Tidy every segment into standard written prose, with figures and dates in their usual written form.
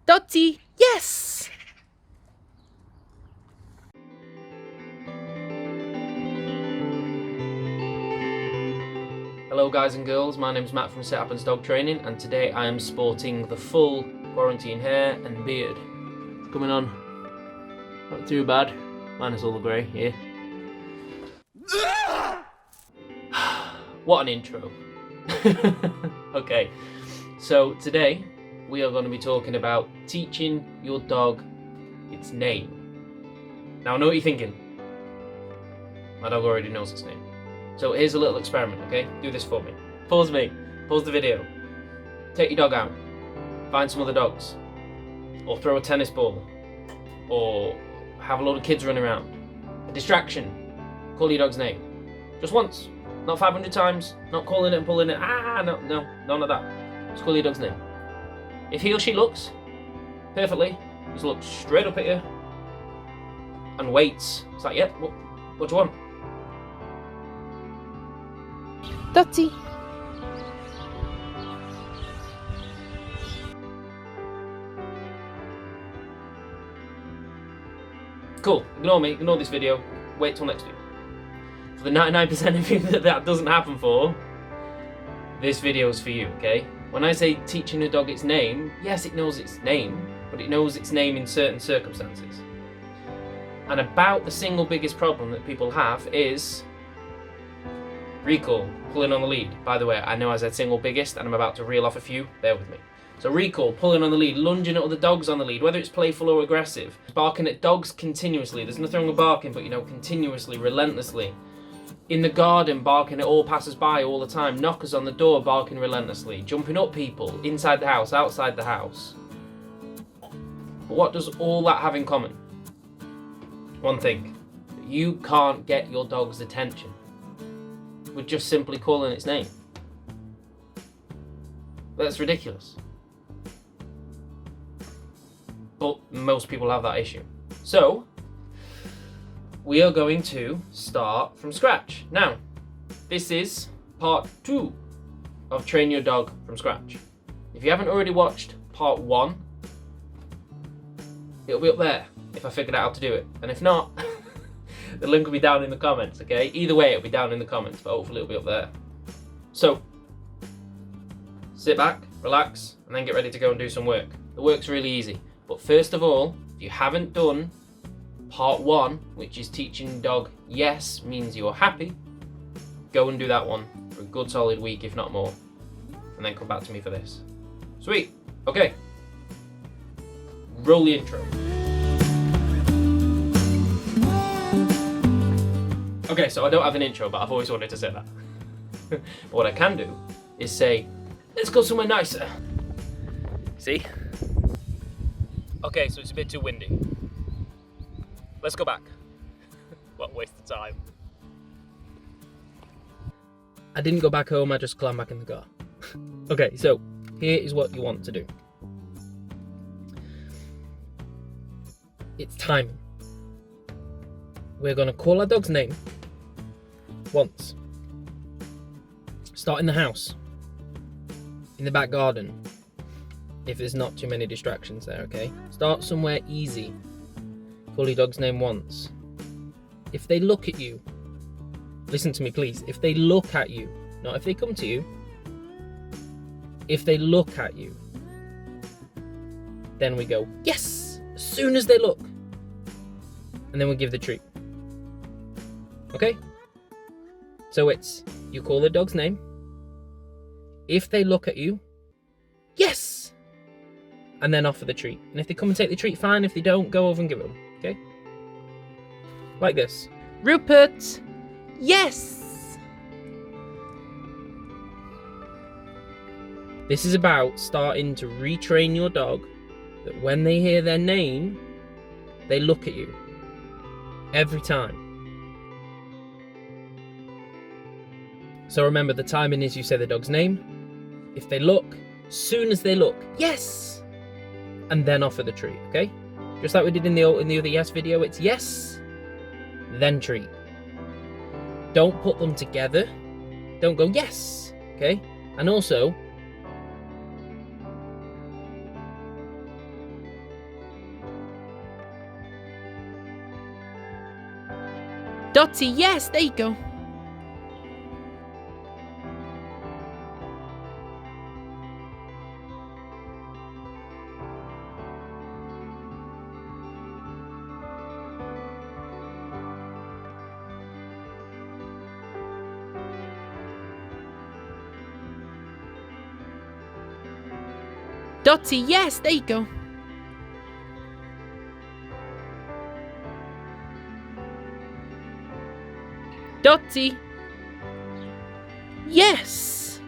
Dotty, yes! Hello guys and girls, my name's Matt from Sit Happens Dog Training, and today I am sporting the full quarantine hair and beard. It's coming on, not too bad, minus all the grey here. What an intro. Okay, so today we are going to be talking about teaching your dog its name. Now I know what you're thinking, my dog already knows its name. So here's a little experiment, okay? Do this for me. Pause the video. Take your dog out, find some other dogs, or throw a tennis ball, or have a load of kids running around. A distraction, call your dog's name. Just once, not 500 times, not calling it and pulling it, no, none of that. Just call your dog's name. If he or she looks perfectly, just looks straight up at you and waits. It's like, yep, what do you want? Dotty. Cool, ignore me, ignore this video, wait till next week. For the 99% of you that doesn't happen for, this video is for you, okay? When I say teaching a dog its name, yes, it knows its name, but it knows its name in certain circumstances. And about the single biggest problem that people have is recall, pulling on the lead. By the way, I know I said single biggest and I'm about to reel off a few, bear with me. So recall, pulling on the lead, lunging at other dogs on the lead, whether it's playful or aggressive, barking at dogs continuously. There's nothing wrong with barking, but continuously, relentlessly. In the garden, barking at all passers-by all the time, knockers on the door, barking relentlessly, jumping up people, inside the house, outside the house. But what does all that have in common? One thing, you can't get your dog's attention with just simply calling its name. That's ridiculous. But most people have that issue. So, we are going to start from scratch. Now, this is part 2 of Train Your Dog from Scratch. If you haven't already watched part 1, it'll be up there if I figured out how to do it. And if not, the link will be down in the comments, okay? Either way, it'll be down in the comments, but hopefully it'll be up there. So, sit back, relax, and then get ready to go and do some work. The work's really easy. But first of all, if you haven't done part 1, which is teaching dog yes means you're happy, go and do that one for a good solid week, if not more. And then come back to me for this. Sweet. Okay. Roll the intro. Okay, so I don't have an intro, but I've always wanted to say that. But what I can do is say, let's go somewhere nicer. See? Okay, so it's a bit too windy. Let's go back. What a waste of time. I didn't go back home, I just climbed back in the car. Okay, so here is what you want to do. It's timing. We're going to call our dog's name once. Start in the house, in the back garden, if there's not too many distractions there, okay? Start somewhere easy. Call your dog's name once. If they look at you, listen to me please, if they look at you, not if they come to you, if they look at you, then we go, yes, as soon as they look. And then we give the treat. Okay? So it's, you call the dog's name. If they look at you, yes! And then offer the treat. And if they come and take the treat, fine. If they don't, go over and give them. Okay? Like this. Rupert, yes! This is about starting to retrain your dog that when they hear their name, they look at you. Every time. So remember, the timing is you say the dog's name. If they look, soon as they look, yes! And then offer the treat, okay? Just like we did in the other yes video, it's yes, then treat. Don't put them together. Don't go yes, okay? And also, Dotty, yes, there you go. Dotty, yes, there you go. Dotty. Yes.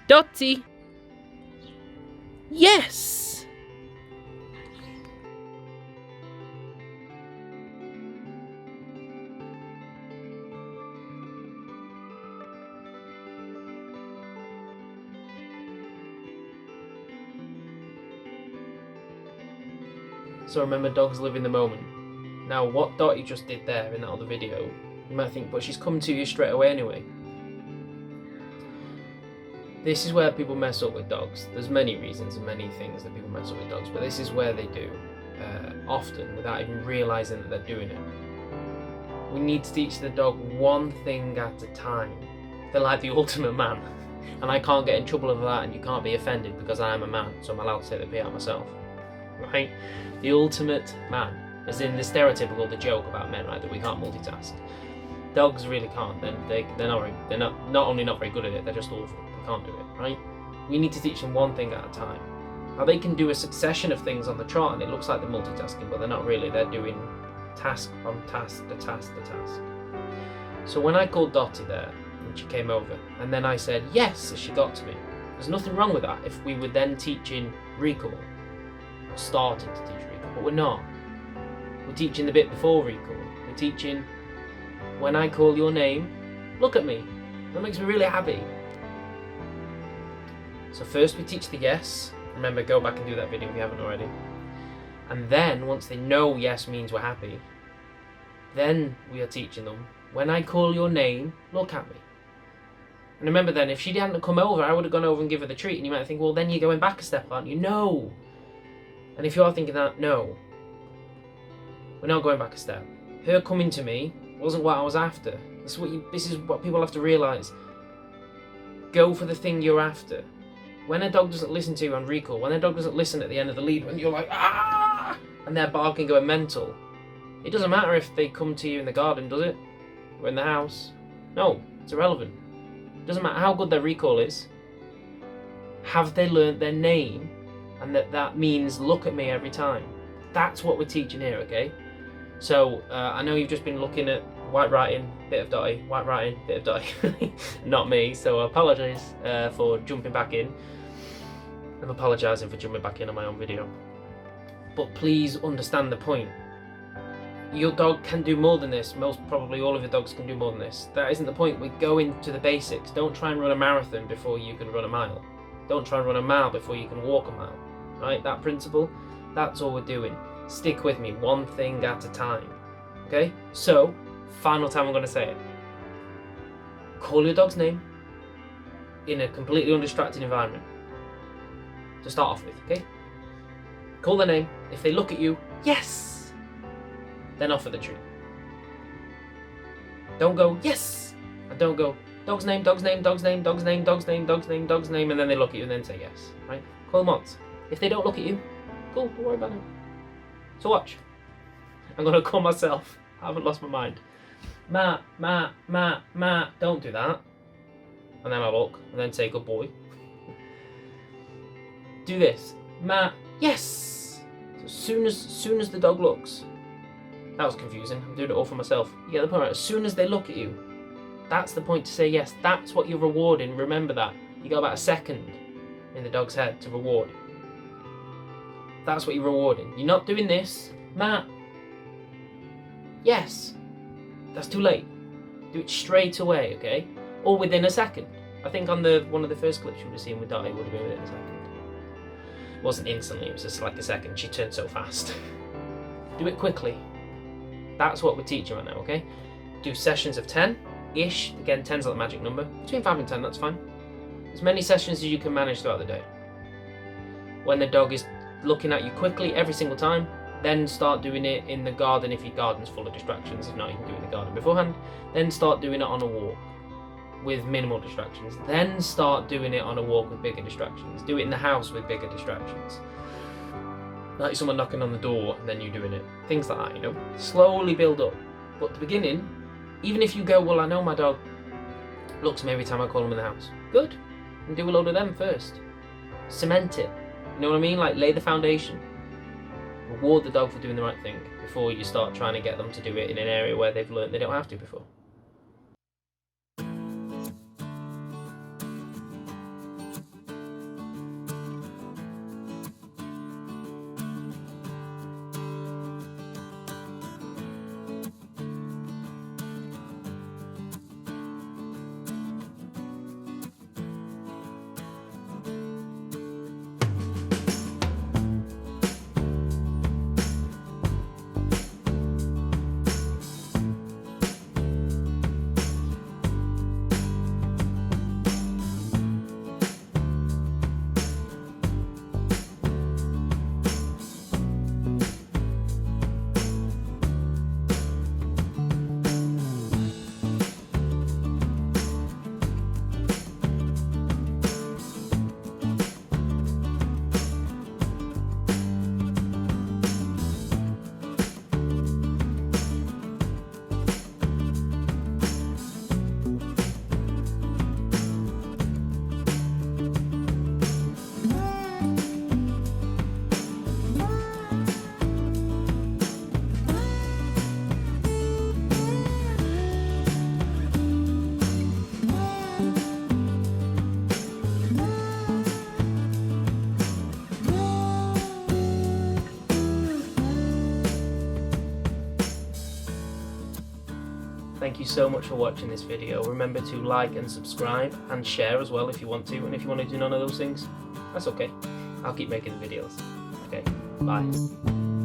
Dotty. Yes. So remember, dogs live in the moment. Now, what Dottie just did there in that other video, you might think, but she's come to you straight away anyway. This is where people mess up with dogs. There's many reasons and many things that people mess up with dogs, but this is where they do, often, without even realising that they're doing it. We need to teach the dog one thing at a time. They're like the ultimate man. And I can't get in trouble over that, and you can't be offended because I am a man, so I'm allowed to take the pee out myself. Right? The ultimate man, as in the stereotypical, the joke about men, right? That we can't multitask. Dogs really can't. They're not only not very good at it, they're just awful. They can't do it, right? We need to teach them one thing at a time. Now they can do a succession of things on the trot, and it looks like they're multitasking, but they're not really. They're doing task on task to task to task. So when I called Dottie there, and she came over, and then I said yes as she got to me, there's nothing wrong with that if we were then teaching recall, or starting to teach recall, but we're not. We're teaching the bit before recall. We're teaching, when I call your name, look at me. That makes me really happy. So first we teach the yes. Remember, go back and do that video if you haven't already. And then, once they know yes means we're happy, then we are teaching them, when I call your name, look at me. And remember then, if she hadn't come over, I would have gone over and give her the treat. And you might think, well, then you're going back a step, aren't you? No. And if you are thinking that, no. We're not going back a step. Her coming to me wasn't what I was after. This is what people have to realise. Go for the thing you're after. When a dog doesn't listen to you on recall, when a dog doesn't listen at the end of the lead, when you're like, ah, and they're barking going mental, it doesn't matter if they come to you in the garden, does it? Or in the house? No, it's irrelevant. It doesn't matter how good their recall is. Have they learnt their name? And that means look at me every time. That's what we're teaching here, okay? So, I know you've just been looking at white writing, bit of Dottie, white writing, bit of Dottie. Not me, so I apologise for jumping back in. I'm apologising for jumping back in on my own video. But please understand the point. Your dog can do more than this. Most probably all of your dogs can do more than this. That isn't the point. We go into the basics. Don't try and run a marathon before you can run a mile. Don't try and run a mile before you can walk a mile. Right? That principle, that's all we're doing. Stick with me, one thing at a time. Okay? So, final time I'm going to say it. Call your dog's name in a completely undistracted environment. To start off with, okay? Call their name. If they look at you, yes! Then offer the treat. Don't go, yes! And don't go, dog's name, dog's name, dog's name, dog's name, dog's name, dog's name, dog's name, and then they look at you and then say yes. Right? Call them once. If they don't look at you, cool, don't worry about it. So watch. I'm going to call myself. I haven't lost my mind. Ma, ma, ma, ma. Don't do that. And then I look, and then say good boy. Do this. Ma, yes! So as soon as the dog looks. That was confusing. I'm doing it all for myself. You get the point, right? As soon as they look at you, that's the point to say yes. That's what you're rewarding. Remember that. You got about a second in the dog's head to reward. That's what you're rewarding. You're not doing this. Ma, yes. That's too late. Do it straight away, okay? Or within a second. I think on one of the first clips you would have seen with Dottie, it would have been within a second. It wasn't instantly, it was just like a second. She turned so fast. Do it quickly. That's what we're teaching right now, okay? Do sessions of 10, ish. Again, 10's not the magic number. Between 5 and 10, that's fine. As many sessions as you can manage throughout the day. When the dog is looking at you quickly every single time, then start doing it in the garden if your garden's full of distractions. If not, you can do it in the garden beforehand. Then start doing it on a walk with minimal distractions. Then start doing it on a walk with bigger distractions. Do it in the house with bigger distractions. Like someone knocking on the door and then you doing it. Things like that, you know. Slowly build up. But at the beginning, even if you go, well, I know my dog looks at me every time I call him in the house. Good. And do a load of them first. Cement it. You know what I mean? Like, lay the foundation. Reward the dog for doing the right thing before you start trying to get them to do it in an area where they've learned they don't have to before. Thank you so much for watching this video. Remember to like and subscribe and share as well if you want to, and if you want to do none of those things, that's okay. I'll keep making the videos. Okay, bye.